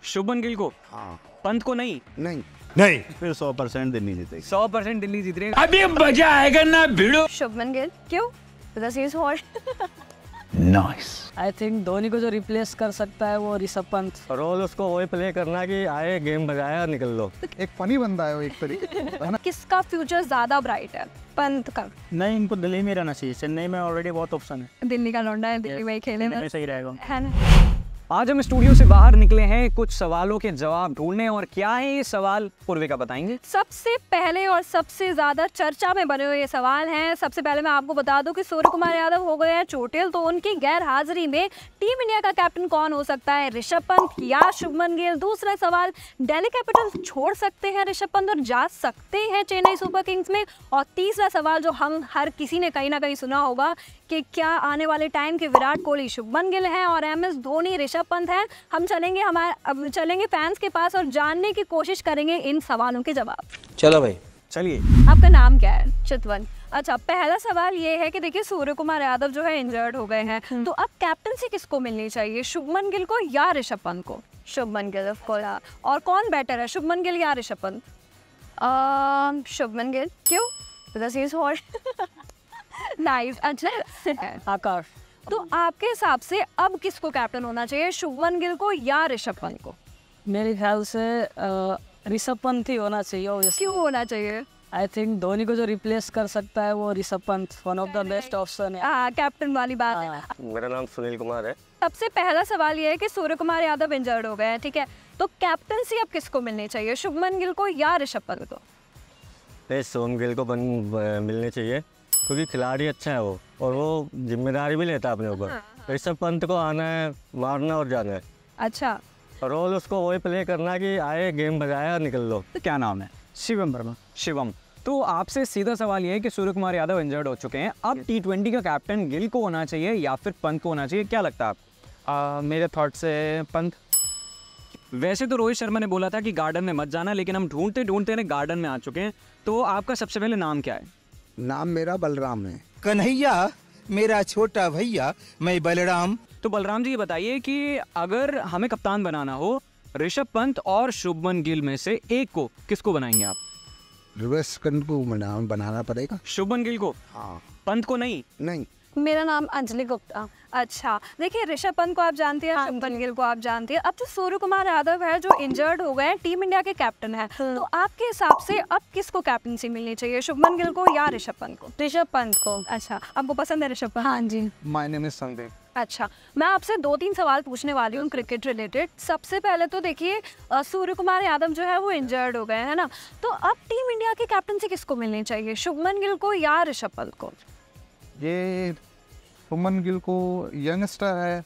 शुभमन गिल को? हाँ। पंत को नहीं? नहीं नहीं, फिर 100% दिल्ली जीतेगी। 100% दिल्ली जीत रही है। अभी मजा आएगा ना भिड़ो। शुभमन गिल क्यों? Because he is hot. Nice. I think Dhoni को जो रिप्लेस कर सकता है वो ऋषभ पंत। रोल उसको वही प्ले करना कि आए गेम बजाया निकल लो। एक फनी बंदा है वो एक तरीके है ना। किसका फ्यूचर ज्यादा ब्राइट है, पंत का? नहीं, इनको दिल्ली में रहना चाहिए। चेन्नई में ऑलरेडी बहुत ऑप्शन है। दिल्ली का लौंडा है, दिल्ली में खेले में सही रहेगा, है ना। आज हम स्टूडियो से बाहर निकले हैं कुछ सवालों के जवाब ढूंढने, और क्या है ये सवाल पूर्विका बताएंगे। सबसे पहले और सबसे ज्यादा चर्चा में बने हुए ये सवाल हैं। सबसे पहले मैं आपको बता दूं कि सूर्य कुमार यादव हो गए हैं चोटिल, तो उनकी गैर हाजिरी में टीम इंडिया का कैप्टन कौन हो सकता है, ऋषभ पंत या शुभमन गिल? दूसरा सवाल, दिल्ली कैपिटल छोड़ सकते हैं ऋषभ पंत और जा सकते हैं चेन्नई सुपर किंग्स में? और तीसरा सवाल जो हम हर किसी ने कहीं ना कहीं सुना होगा कि क्या आने वाले टाइम के विराट कोहली शुभमन गिल हैं और MS धोनी ऋषभ पंत हैं? हम चलेंगे फैंस के पास और जानने की कोशिश करेंगे इन सवालों के जवाब। चलो भाई चलिए। आपका नाम क्या है? चितवन। अच्छा, पहला सवाल ये है कि देखिए सूर्य कुमार यादव जो है इंजर्ड हो गए हैं, तो अब कैप्टनसी किसको मिलनी चाहिए, शुभमन गिल को या ऋषभ पंत को? Shubman Gill of course. और कौन बेटर है, शुभमन गिल या ऋषभ पंत? शुभमन गिल क्यों? Because he is hot. Nice. अच्छा आकाश, तो आपके हिसाब से अब किसको कैप्टन होना चाहिए, शुभमन गिल को या ऋषभ पंत को? मेरे ख्याल से ऋषभ पंत ही होना चाहिए। क्यों होना चाहिए? आई थिंक धोनी को जो रिप्लेस कर सकता है वो Rishabh Pant one of the best option है। कैप्टन वाली बात है। मेरा नाम सुनील कुमार है। सबसे पहला सवाल ये है कि सूर्य कुमार यादव इंजर्ड हो गए हैं, ठीक है, तो कैप्टनसी अब किसको मिलनी चाहिए, शुभमन गिल को या ऋषभ पंत को? शुभमन गिल को मिलनी चाहिए क्योंकि खिलाड़ी अच्छा है वो, और वो जिम्मेदारी भी लेता है अपने ऊपर। ऋषभ पंत को आना है, मारना और जाना है। अच्छा, रोल उसको वही प्ले करना कि आए गेम बजाया निकल लो। तो क्या नाम है? शिवम वर्मा। शिवम, तो आपसे सीधा सवाल ये है कि सूर्य कुमार यादव इंजर्ड हो चुके हैं, अब T20 का कैप्टन गिल को होना चाहिए या फिर पंत को होना चाहिए, क्या लगता है आप? मेरे थॉट से पंत। वैसे तो रोहित शर्मा ने बोला था कि गार्डन में मत जाना, लेकिन हम ढूंढते ढूंढते गार्डन में आ चुके हैं। तो आपका सबसे पहले नाम क्या है? नाम मेरा बलराम है। कन्हैया मेरा छोटा भैया, मैं बलराम। तो बलराम जी ये बताइए कि अगर हमें कप्तान बनाना हो ऋषभ पंत और शुभमन गिल में से एक को, किसको बनाएंगे आप? ऋषभ पंत को बनाना पड़ेगा। शुभमन गिल को? हाँ। पंत को नहीं? नहीं। मेरा नाम अंजलि गुप्ता। अच्छा, देखिए ऋषभ पंत को आप जानती हैं, शुभमन गिल को आप जानती हैं, अब जो सूर्य कुमार यादव है जो इंजर्ड हो गए हैं, टीम इंडिया के कैप्टन है, तो आपके हिसाब से अब किसको कैप्टनसी मिलनी चाहिए, शुभमन गिल को या ऋषभ पंत को? ऋषभ पंत को। अच्छा, आपको पसंद है ऋषभ पंत? हाँ जी। My name is Sandeep. अच्छा, मैं आपसे 2-3 सवाल पूछने वाली हूँ क्रिकेट रिलेटेड। सबसे पहले तो देखिए सूर्य कुमार यादव जो है वो इंजर्ड हो गए हैं ना, तो अब टीम इंडिया की कैप्टनसी किसको मिलनी चाहिए, शुभमन गिल को या ऋषभ पंत को? ये शुभमन गिल को यंगस्टर है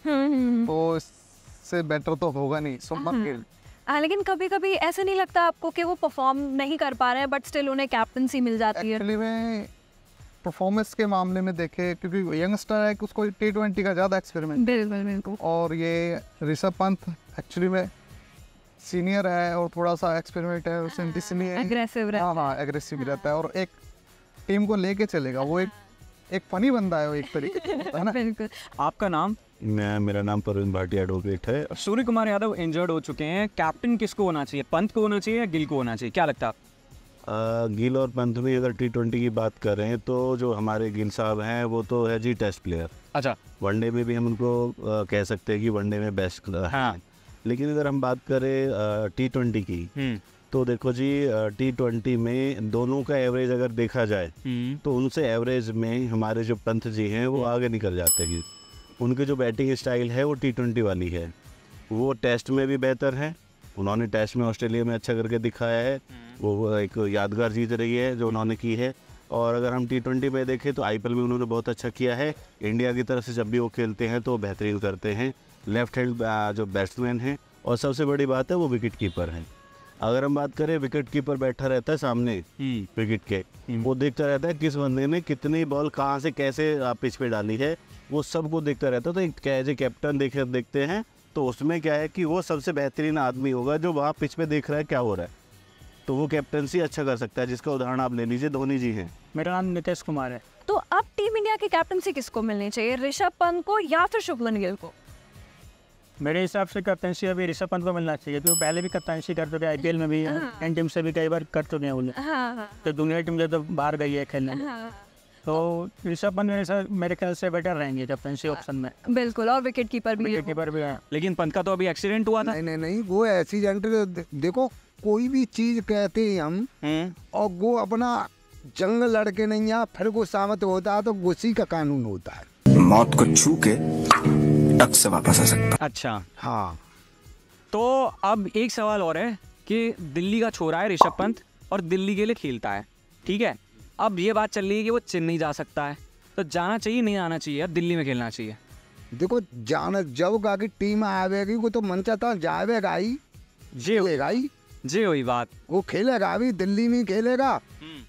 तो इससे बेटर तो होगा नहीं शुभमन गिल। लेकिन कभी कभी ऐसे नहीं लगता आपको कि वो परफॉर्म नहीं कर पा रहे हैं बट स्टिल उन्हें कैप्टनसी मिल जाती है? एक्चुअली में परफॉर्मेंस के मामले में देखे, क्योंकि यंगस्टर है, उसको T20 का ज़्यादा एक्सपेरिमेंट। बिल्कुल। और ये ऋषभ पंत एक्चुअली में सीनियर है और थोड़ा सा एक्सपेरिमेंट है, इसलिए एग्रेसिव रहता है। हाँ, एग्रेसिव रहता है और एक टीम को लेके चलेगा। वो एक फनी बंदा है वो एक तरीके है ना। बिल्कुल। आपका नाम? मेरा नाम परवीन भाटिया एडवोकेट है। सूर्य कुमार यादव इंजर्ड हो चुके हैं, कैप्टन किसको होना चाहिए, पंत को होना चाहिए या गिल को होना चाहिए, क्या लगता है? गिल और पंत में अगर T20 की बात करें तो जो हमारे गिल साहब हैं वो तो है जी टेस्ट प्लेयर। अच्छा। वनडे में भी हम उनको कह सकते हैं कि वनडे में बेस्ट हाँ। लेकिन अगर हम बात करें T20 की, तो देखो जी T20 में दोनों का एवरेज अगर देखा जाए तो उनसे एवरेज में हमारे जो पंत जी हैं वो आगे निकल जाते हैं। उनकी जो बैटिंग स्टाइल है वो T20 वाली है, वो टेस्ट में भी बेहतर है। उन्होंने टेस्ट में ऑस्ट्रेलिया में अच्छा करके दिखाया है, वो एक यादगार जीत रही है जो उन्होंने की है। और अगर हम T20 में देखें तो IPL में उन्होंने बहुत अच्छा किया है। इंडिया की तरफ से जब भी वो खेलते हैं तो बेहतरीन करते हैं। लेफ्ट हैंड जो बैट्समैन हैं, और सबसे बड़ी बात है वो विकेट कीपर हैं। अगर हम बात करें, विकेट कीपर बैठा रहता है सामने विकेट के, वो देखता रहता है किस बंदे ने कितनी बॉल कहाँ से कैसे पिच पे डाली है, वो सबको देखता रहता है। तो एक एज ए कैप्टन देखते हैं तो उसमें क्या है कि वो सबसे बेहतरीन आदमी होगा जो वहाँ पिच पे देख रहा है क्या हो रहा है, तो वो कैप्टनसी अच्छा कर सकता है, जिसका उदाहरण आप ले लीजिए, धोनी जी हैं। मेरा नाम नीतीश कुमार है। तो अब टीम इंडिया की कैप्टनसी किसको मिलनी चाहिए, ऋषभ पंत को या फिर शुभमन गिल को? मेरे हिसाब से कप्तानशी अभी ऋषभ पंत को मिलना चाहिए, क्योंकि पहले भी कप्तानशी कर चुके हैं, आईपीएल में भी एन टीम से भी कई बार कर चुके हैं उन्हें। तो दुनिया टीम जब तो बाहर गई है खेलने में, तो ऋषभ पंत मेरे ख्याल से बेटर रहेंगे कप्तानशी ऑप्शन में। बिल्कुल, और विकेट कीपर भी है। लेकिन पंत का तो अभी एक्सीडेंट हुआ था। नहीं, वो एक्सीडेंट देखो, कोई भी चीज कहते हैं हम और वो अपना जंग लड़के नहीं आ, फिर वो सामत होता है तो उसी का कानून होता है, मौत को छू के टक से वापस आ सकता। अच्छा, हाँ। तो अब एक सवाल और है कि दिल्ली का छोरा है ऋषभ पंत और दिल्ली के लिए खेलता है, ठीक है। अब ये बात चल रही है कि वो चेन्नई जा सकता है, तो जाना चाहिए नहीं आना चाहिए, अब दिल्ली में खेलना चाहिए? देखो, जाना जब आगे टीम आवेगी वो तो मन चाहता जाएगा ही, जी वही बात, वो खेलेगा अभी दिल्ली में खेलेगा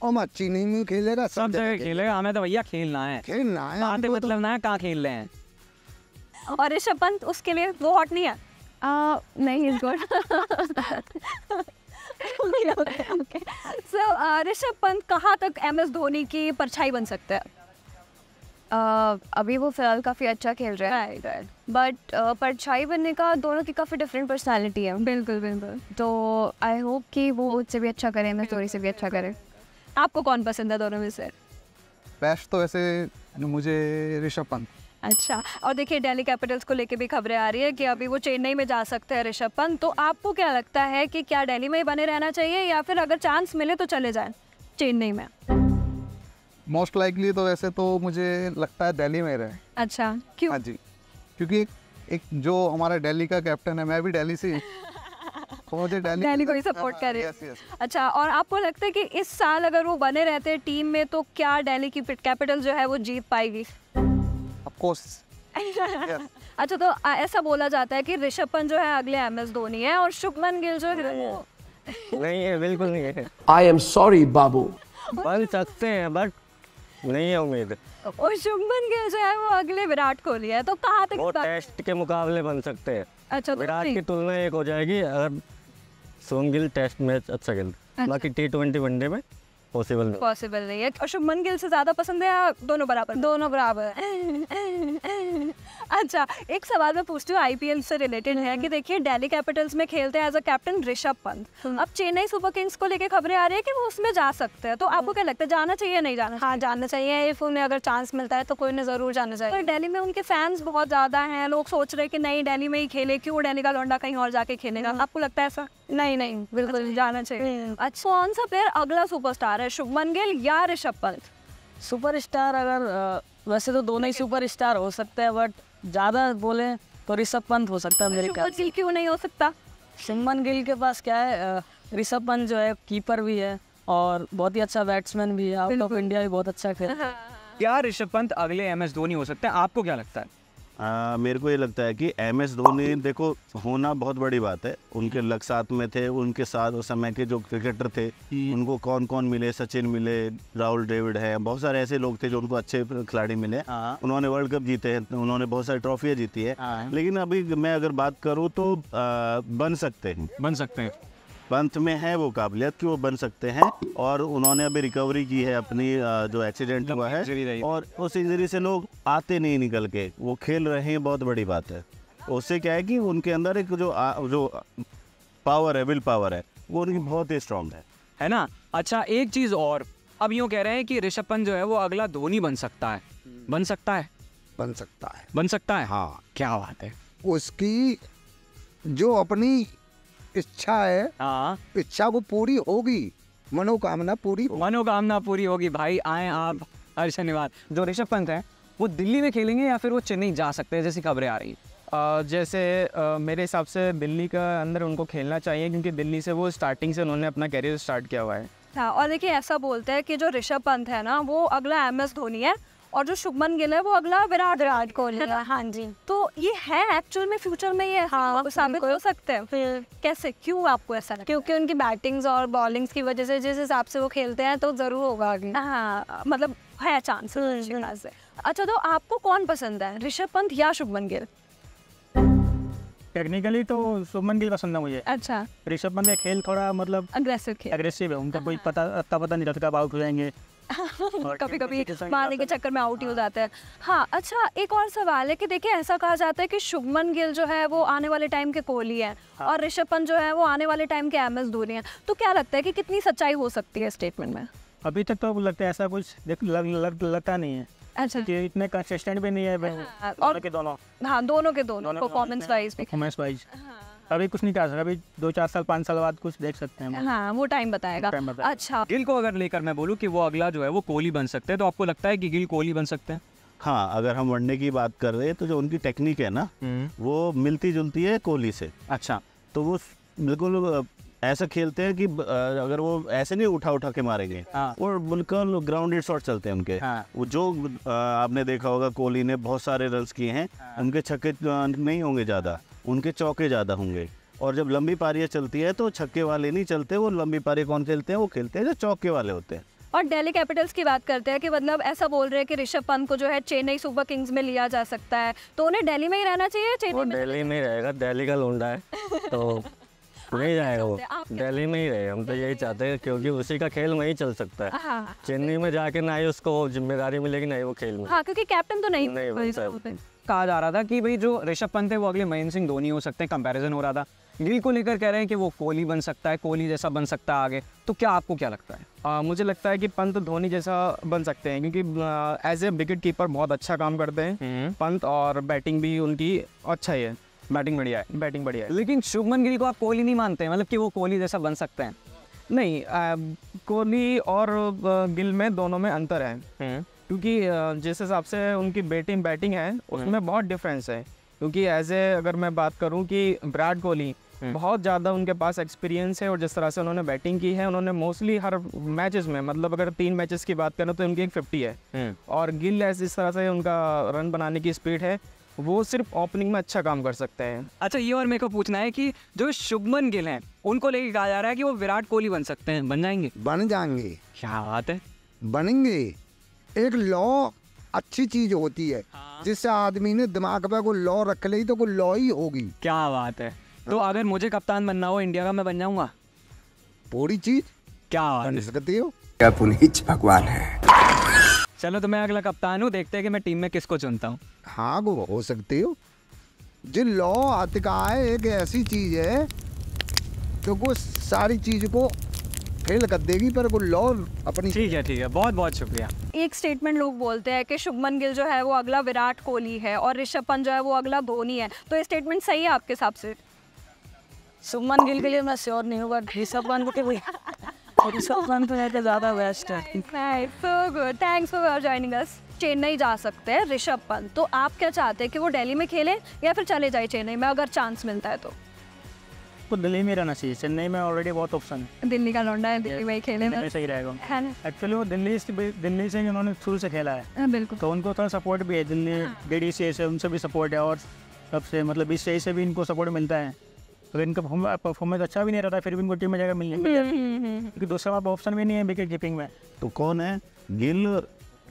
और मैं चेन्नई में खेलेगा, सब जगह खेलेगा। हमें तो भैया खेलना है, आते मतलब ना है कहाँ खेल रहे हैं। और ऋषभ पंत उसके लिए वो हॉट नहीं है? नहीं, इज गुड। सो ऋषभ पंत कहाँ तक एमएस धोनी की परछाई बन सकते हैं? अभी वो फिलहाल काफ़ी अच्छा खेल रहा है, बट परछाई बनने का दोनों की काफ़ी डिफरेंट पर्सनालिटी है। बिल्कुल बिल्कुल। तो आई होप कि वो उससे भी अच्छा करे, एमएस धोनी से भी अच्छा करे। आपको कौन पसंद है दोनों में से? बेस्ट तो ऐसे मुझे ऋषभ पंत। अच्छा, और देखिए दिल्ली कैपिटल्स को लेके भी खबरें आ रही है कि अभी वो चेन्नई में जा सकते हैं ऋषभ पंत, तो आपको क्या लगता है कि क्या दिल्ली में ही बने रहना चाहिए या फिर अगर चांस मिले तो चले जाएं चेन्नई में? मोस्ट लाइकली तो वैसे तो मुझे लगता है दिल्ली में रहे। अच्छा, क्यों? हाँ जी, क्योंकि एक जो हमारा दिल्ली का कैप्टन है, मैं भी दिल्ली से, तो मुझे दिल्ली को ही सपोर्ट कर रहे हैं। अच्छा, और आपको लगता है कि इस साल अगर वो बने रहते हैं टीम में तो क्या दिल्ली की कैपिटल जो है वो जीत पाएगी? Of course. अच्छा, तो ऐसा बोला जाता है कि ऋषभ पंत जो है अगले एमएस धोनी है और शुभमन गिल जो है नहीं है, बिल्कुल नहीं है। आई एम सॉरी बाबू। बन सकते हैं बट नहीं है उम्मीद। और शुभमन गिल जो है वो अगले विराट कोहली है, तो कहाँ तक वो टेस्ट के मुकाबले बन सकते हैं। अच्छा, विराट की तुलना एक हो जाएगी अगर शुभमन गिल टेस्ट मैच अच्छा खेलता, बाकी T20 वनडे में पॉसिबल नहीं है। और शुभमन गिल से ज्यादा पसंद है या दोनों बराबर? दोनों बराबर। अच्छा, एक सवाल मैं पूछती हूँ आईपीएल से रिलेटेड है कि देखिए दिल्ली कैपिटल्स में खेलते हैं as a captain Rishabh Pant, अब चेन्नई सुपर किंग्स को लेके खबरें आ रही है कि वो उसमें जा सकते हैं, तो आपको क्या लगता है जाना चाहिए या नहीं जाना? हाँ, जाना चाहिए। इफ उन्हें अगर चांस मिलता है तो कोई ने ज़रूर जाना चाहिए। तो दिल्ली में उनके फैंस बहुत ज़्यादा हैं, लोग सोच रहे हैं कि नहीं दिल्ली में ही खेले, क्यों दिल्ली का लौंडा कहीं और जाके खेलेगा? आपको लगता है ऐसा? नहीं, बिल्कुल जाना चाहिए। अच्छा, कौन सा प्लेयर अगला सुपरस्टार है, शुभमन गिल या ऋषभ पंत? सुपरस्टार अगर वैसे तो दोनों ही सुपरस्टार हो सकते हैं, बट ज़्यादा बोले तो ऋषभ पंत हो सकता है मेरे ख्याल से। शुभमन गिल क्यों नहीं हो सकता? शुभमन गिल के पास क्या है, ऋषभ पंत जो है कीपर भी है और बहुत ही अच्छा बैट्समैन भी है, आउट ऑफ इंडिया भी बहुत अच्छा खेल। क्या ऋषभ पंत अगले एमएस धोनी हो सकते हैं? आपको क्या लगता है? मेरे को ये लगता है कि एमएस धोनी देखो होना बहुत बड़ी बात है, उनके लग साथ में थे, उनके साथ उस समय के जो क्रिकेटर थे उनको कौन कौन मिले, सचिन मिले, राहुल द्रविड़ है, बहुत सारे ऐसे लोग थे जो उनको अच्छे खिलाड़ी मिले। उन्होंने वर्ल्ड कप जीते हैं, उन्होंने बहुत सारी ट्रॉफियाँ जीती है। लेकिन अभी मैं अगर बात करूँ तो बन सकते हैं, पंत में है वो काबिलियत कि वो बन सकते हैं, और उन्होंने अभी रिकवरी की है अपनी जो एक्सीडेंट हुआ है, और उस इंजरी से लोग आते नहीं निकल के, वो खेल रहे हैं, बहुत बड़ी बात है। उससे क्या है कि उनके अंदर एक जो पावर है, विल पावर है, वो उनकी बहुत ही स्ट्रांग है ना। अच्छा, एक चीज़ और, अब यूँ कह रहे हैं कि ऋषभ पंत जो है वो अगला धोनी बन सकता है। बन सकता है? हाँ, क्या बात है। उसकी जो अपनी इच्छा है, इच्छा को पूरी होगी, मनोकामना पूरी होगी। भाई आए आप हर शनिवार। जो ऋषभ पंत है वो दिल्ली में खेलेंगे या फिर वो चेन्नई जा सकते हैं जैसी खबरें आ रही हैं? जैसे मेरे हिसाब से दिल्ली का अंदर उनको खेलना चाहिए, क्योंकि दिल्ली से वो स्टार्टिंग से उन्होंने अपना कैरियर स्टार्ट किया हुआ है। हाँ, और देखिए ऐसा बोलते हैं कि जो ऋषभ पंत है ना वो अगला एमएस धोनी है और जो शुभमन गिल है वो अगला विराट कोहली है। हाँ जी, तो ये है एक्चुअल में फ्यूचर में ये साबित हो सकते हैं? फिर कैसे, क्यों आपको ऐसा लगता है? क्योंकि उनकी बैटिंग्स और बॉलिंग्स की वजह से जिस हिसाब से वो खेलते हैं तो ज़रूर होगा आगे। हाँ, मतलब है चांस से। अच्छा, तो आपको कौन पसंद है, ऋषभ पंत या शुभमन गिल? टेक्निकली तो शुभमन गिल पसंद है मुझे। अच्छा, ऋषभ पंत का खेल थोड़ा मतलब अग्रेसिव है, उनका कोई पता नहीं रहता कब आउट हो जाएंगे, कभी कभी मारने के चक्कर में आउट ही हो जाता है। हाँ अच्छा, एक और सवाल है कि देखिए ऐसा कहा जाता है कि शुभमन गिल जो है वो आने वाले टाइम के कोहली है और ऋषभ पंत जो है वो आने वाले टाइम के MS धोनी है। तो क्या लगता है कि कितनी सच्चाई हो सकती है स्टेटमेंट में? अभी तक तो लगता है ऐसा कुछ लगता नहीं है। अच्छा, कि इतने कंसिस्टेंट भी नहीं है और के दोनों। हाँ, दोनों परफॉर्मेंस वाइज अभी कुछ नहीं कह सकता। अभी 2-4 साल 5 साल बाद कुछ देख सकते हैं। हाँ, वो टाइम बताएगा। अच्छा, गिल को अगर लेकर मैं बोलूँ कि वो अगला जो है वो कोहली बन सकते हैं, तो आपको लगता है कि गिल कोहली बन सकते हैं? हाँ, अगर हम वनडे की बात कर रहे हैं तो जो उनकी टेक्निक है ना वो मिलती जुलती है कोहली से। अच्छा, तो वो बिल्कुल ऐसा खेलते हैं कि अगर वो ऐसे नहीं उठा के मारेंगे, वो बिल्कुल ग्राउंडेड शॉट चलते हैं उनके। वो जो आपने देखा होगा कोहली ने बहुत सारे रन्स किए हैं, उनके छक्के नहीं होंगे ज़्यादा, उनके चौके ज़्यादा होंगे। और जब लंबी पारियाँ चलती है तो छक्के वाले नहीं चलते, वो लंबी पारी कौन खेलते हैं, वो खेलते हैं जो चौके वाले होते हैं। और दिल्ली कैपिटल्स की बात करते हैं कि मतलब ऐसा बोल रहे हैं कि ऋषभ पंत को जो है चेन्नई सुपर किंग्स में लिया जा सकता है, तो उन्हें दिल्ली में ही रहना चाहिए? चेन्नई में दिल्ली में रहेगा, दिल्ली का लोंडा है तो नहीं जाएगा वो, दिल्ली में ही रहेगा। हम तो यही चाहते हैं क्योंकि उसी का खेल वहीं चल सकता है। हाँ। चेन्नई में जाके ना ही उसको जिम्मेदारी मिलेगी ना ही वो खेल में। हाँ, क्योंकि कैप्टन तो नहीं कहा जा रहा था कि भाई जो ऋषभ पंत है वो अगले महेंद्र सिंह धोनी हो सकते हैं, कंपैरिजन हो रहा था। गिल को लेकर कह रहे हैं कि वो कोहली बन सकता है, कोहली जैसा बन सकता है आगे। तो क्या आपको क्या लगता है? मुझे लगता है कि पंत धोनी जैसा बन सकते हैं, क्योंकि एज ए विकेट कीपर बहुत अच्छा काम करते हैं पंत, और बैटिंग भी उनकी अच्छा ही है। बैटिंग बढ़िया है। लेकिन शुभमन गिल को आप कोहली नहीं मानते हैं, मतलब कि वो कोहली जैसा बन सकते हैं? नहीं, कोहली और गिल में दोनों में अंतर है, क्योंकि जिस हिसाब से उनकी बैटिंग है उसमें बहुत डिफरेंस है। क्योंकि एज ए अगर मैं बात करूं कि विराट कोहली बहुत ज़्यादा उनके पास एक्सपीरियंस है, और जिस तरह से उन्होंने बैटिंग की है, उन्होंने मोस्टली हर मैचेस में, मतलब अगर 3 मैचेस की बात करें तो उनकी 50 है। और गिल इस तरह से उनका रन बनाने की स्पीड है, वो सिर्फ ओपनिंग में अच्छा काम कर सकते हैं। अच्छा, ये और मेरे को पूछना है कि जो शुभमन गिल हैं उनको लेके कहा जा रहा है कि वो विराट कोहली बन सकते हैं, बन जाएंगे? बन जाएंगे। क्या बात है, बनेंगे। एक लॉ अच्छी चीज होती है, जिससे आदमी ने दिमाग पे कोई लॉ रख ली तो कोई लॉ ही होगी। क्या बात है। तो अगर मुझे कप्तान बनना हो इंडिया का, मैं बन जाऊंगा? पूरी चीज क्या बन सकती हो? क्या पुनीत भगवान है। चलो, तो मैं अगला कप्तान हूँ, देखते हैं कि मैं टीम में किसको चुनता हूँ। हाँ, वो हो सकती हो। जो लॉ आतिका है एक ऐसी चीज है तो वो सारी चीज को फेल कर देगी, पर वो लॉ अपनी। ठीक है, बहुत बहुत शुक्रिया। एक स्टेटमेंट लोग बोलते हैं कि शुभमन गिल जो है वो अगला विराट कोहली है और ऋषभ पंत जो है वो अगला धोनी है, तो ये स्टेटमेंट सही है आपके हिसाब से? शुभमन गिल के लिए मैं श्योर नहीं हूँ, बट ऋषभ पंत के लिए ऋषभ पंत तो ज़्यादा बेस्ट है। So good, thanks for joining us. Chennai जा सकते हैं ऋषभ पंत, तो आप क्या चाहते हैं कि वो दिल्ली में खेले या फिर चले जाए चेन्नई में अगर चांस मिलता है तो? दिल्ली में रहना चाहिए, चेन्नई में ऑलरेडी बहुत ऑप्शन है। दिल्ली का लौंडा है, दिल्ली में ही खेले ना, सही रहेगा। है ना? एक्चुअली वो दिल्ली से उन्होंने शुरू से खेला है, बिल्कुल, तो उनको थोड़ा सपोर्ट भी है। दिल्ली DDCA से उनसे भी सपोर्ट है, और सबसे मतलब BCCI से भी इनको सपोर्ट मिलता है। अगर इनका परफॉर्मेंस अच्छा भी नहीं रहता फिर भी इनको टीम में जगह मिलनी है, क्योंकि दूसरा ऑप्शन भी नहीं है विकेट कीपिंग में। तो कौन है? गिल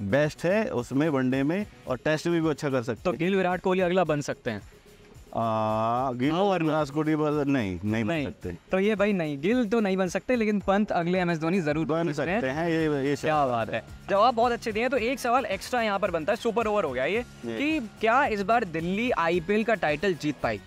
बेस्ट है उसमें, वनडे में, और टेस्ट में भी अच्छा कर सकते। तो गिल विराट कोहली अगला बन सकते हैं? गिल और विराट कोहली नहीं बन सकते। तो ये भाई नहीं, गिल तो नहीं बन सकते, लेकिन पंत अगले MS धोनी जरूर बन सकते हैं। ये क्या बात है, जवाब बहुत अच्छे दिए। तो एक सवाल एक्स्ट्रा यहाँ पर बनता है, सुपर ओवर हो गया ये, कि क्या इस बार दिल्ली IPL का टाइटल जीत पाई?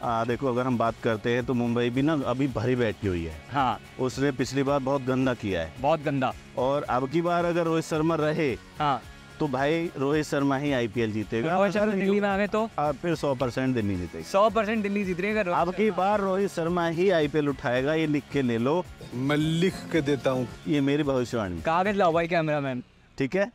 देखो, अगर हम बात करते हैं तो मुंबई भी ना अभी भरी बैठी हुई है। हाँ, उसने पिछली बार बहुत गंदा किया है, बहुत गंदा। और अब की बार अगर रोहित शर्मा रहे, हाँ, तो भाई रोहित शर्मा ही IPL जीतेगा। रोहित शर्मा दिल्ली में आ गए तो फिर 100% दिल्ली जीतेगी। 100% दिल्ली जीत रही है। अब की बार रोहित शर्मा ही IPL उठाएगा, ये लिख के ले लो। मैं लिख के देता हूँ, ये मेरी भविष्यवाणी। कागज लाओ भाई कैमरामैन। ठीक है,